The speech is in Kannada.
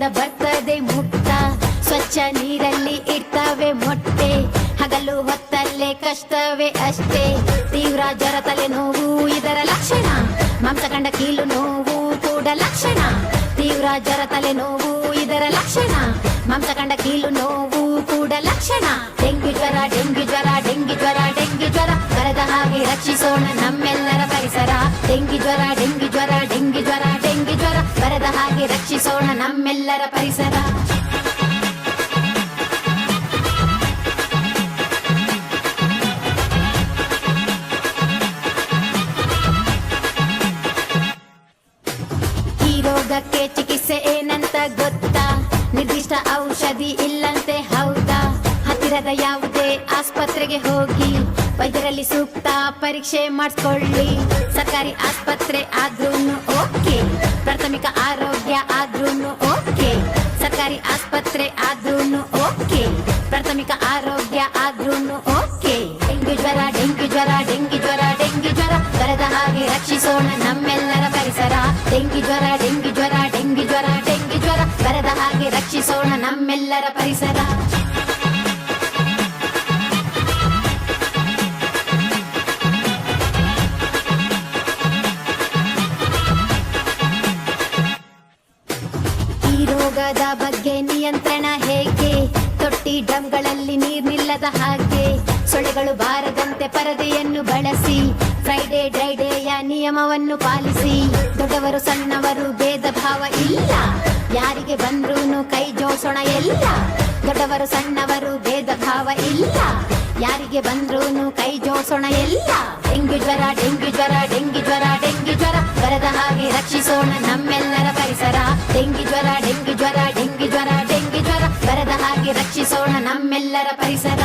ಮಳೆಯಿಂದ ಬರ್ತದೆ ಮುಕ್ತ, ಸ್ವಚ್ಛ ನೀರಲ್ಲಿ ಇಡ್ತವೆ ಮೊಟ್ಟೆ, ಹಗಲು ಹೊತ್ತಲ್ಲೇ ಕಷ್ಟವೇ ಅಷ್ಟೇ. ತೀವ್ರ ಜ್ವರ ತಲೆ ನೋವು ಇದರ ಲಕ್ಷಣ, ಮಾಂಸ ಕಂಡ ಕೀಲು ನೋವು ಕೂಡ ಲಕ್ಷಣ. ತೀವ್ರ ಜ್ವರ ತಲೆ ನೋವು ಇದರ ಲಕ್ಷಣ, ಮಾಂಸ ಕಂಡ ಕೀಲು ನೋವು ಕೂಡ ಲಕ್ಷಣ. ಡೆಂಗ್ಯೂ ಜ್ವರ ಡೆಂಗ್ಯೂ ಜ್ವರ ಡೆಂಗ್ಯೂ ಜ್ವರ ಡೆಂಗ್ಯೂ ಜ್ವರ ಬರದ ಹಾಗೆ ರಕ್ಷಿಸೋಣ ನಮ್ಮೆಲ್ಲರ ಪರಿಸರ. ಡೆಂಗ್ಯೂ ಜ್ವರ ಡೆಂಗ್ಯೂ ಜ್ವರ ಡೆಂಗ್ಯೂ ಜ್ವರ ಡೆಂಗ್ಯೂ ಜ್ವರ ಬರದ ಹಾಗೆ ರಕ್ಷಿಸೋಣ ನಮ್ಮೆಲ್ಲರ ಪರಿಸರ. ಈ ರೋಗಕ್ಕೆ ಚಿಕಿತ್ಸೆ ಏನಂತ ಗೊತ್ತಾ? ನಿರ್ದಿಷ್ಟ ಔಷಧಿ ಇಲ್ಲಂತೆ ಹೌದಾ? ಹತ್ತಿರದ ಯಾವುದೇ ಆಸ್ಪತ್ರೆಗೆ ಹೋಗಿ ವೈದ್ಯರಲ್ಲಿ ಸೂಕ್ತ ಪರೀಕ್ಷೆ ಮಾಡಿಸ್ಕೊಳ್ಳಿ. ಸರ್ಕಾರಿ ಆಸ್ಪತ್ರೆ ಆದ್ರೂನು ಓಕೆ, ಪ್ರಾಥಮಿಕ ಆರೋಗ್ಯ ಆದ್ರೂನು ಓಕೆ. ಸರ್ಕಾರಿ ಆಸ್ಪತ್ರೆ ಆದ್ರೂನು ಓಕೆ, ಪ್ರಾಥಮಿಕ ಆರೋಗ್ಯ ಆದ್ರೂನು ಓಕೆ. ಡೆಂಗ್ಯೂ ಜ್ವರ ಡೆಂಗ್ಯೂ ಜ್ವರ ಡೆಂಗ್ಯೂ ಜ್ವರ ಡೆಂಗ್ಯೂ ಜ್ವರ ಬರದ ಹಾಗೆ ರಕ್ಷಿಸೋಣ ನಮ್ಮೆಲ್ಲರ ಪರಿಸರ. ಡೆಂಗ್ಯೂ ಜ್ವರ ಡೆಂಗ್ಯೂ ಜ್ವರ ಡೆಂಗ್ಯೂ ಜ್ವರ ಡೆಂಗ್ಯೂ ಜ್ವರ ಬರದ ಹಾಗೆ ರಕ್ಷಿಸೋಣ ನಮ್ಮೆಲ್ಲರ ಪರಿಸರ. ಈ ರೋಗದ ಬಗ್ಗೆ ನಿಯಂತ್ರಣ ಹೇಗೆ? ತೊಟ್ಟಿ ಡ್ರಮ್ಗಳಲ್ಲಿ ನೀರ್ ನಿಲ್ಲದ ಹಾಗೆ, ಸೊಳ್ಳೆಗಳು ಬಾರದಂತೆ ಪರದೆಯನ್ನು ಬಳಸಿ, ಫ್ರೈಡೇ ಡ್ರೈಡೇಯ ನಿಯಮವನ್ನು ಪಾಲಿಸಿ. ದೊಡ್ಡವರು ಸಣ್ಣವರು ಭೇದ ಭಾವ ಇಲ್ಲ, ಯಾರಿಗೆ ಬಂದ್ರೂನು ಕೈ ಜೋಡಿಸೋಣ ಎಲ್ಲ. ದೊಡ್ಡವರು ಸಣ್ಣವರು ಭೇದ ಭಾವ ಇಲ್ಲ, ಯಾರಿಗೆ ಬಂದ್ರೂನು ಕೈ ಜೋಡಿಸೋಣ ಎಲ್ಲ. ಡೆಂಗ್ಯೂ ಜ್ವರ ಡೆಂಗ್ಯೂ ಜ್ವರ ಡೆಂಗ್ಯೂ ಜ್ವರ ಡೆಂಗ್ಯೂ ಜ್ವರ ಬರದ ಹಾಗೆ ರಕ್ಷಿಸೋಣ ನಮ್ಮೆಲ್ಲರ ಪರಿಸರ. ಡೆಂಗ್ಯೂ ಜ್ವರ ಡೆಂಗ್ಯೂ ಜ್ವರ ಡೆಂಗ್ಯೂ ಜ್ವರ ಡೆಂಗ್ಯೂ ಜ್ವರ ಬರದ ಹಾಗೆ ರಕ್ಷಿಸೋಣ ನಮ್ಮೆಲ್ಲರ ಪರಿಸರ.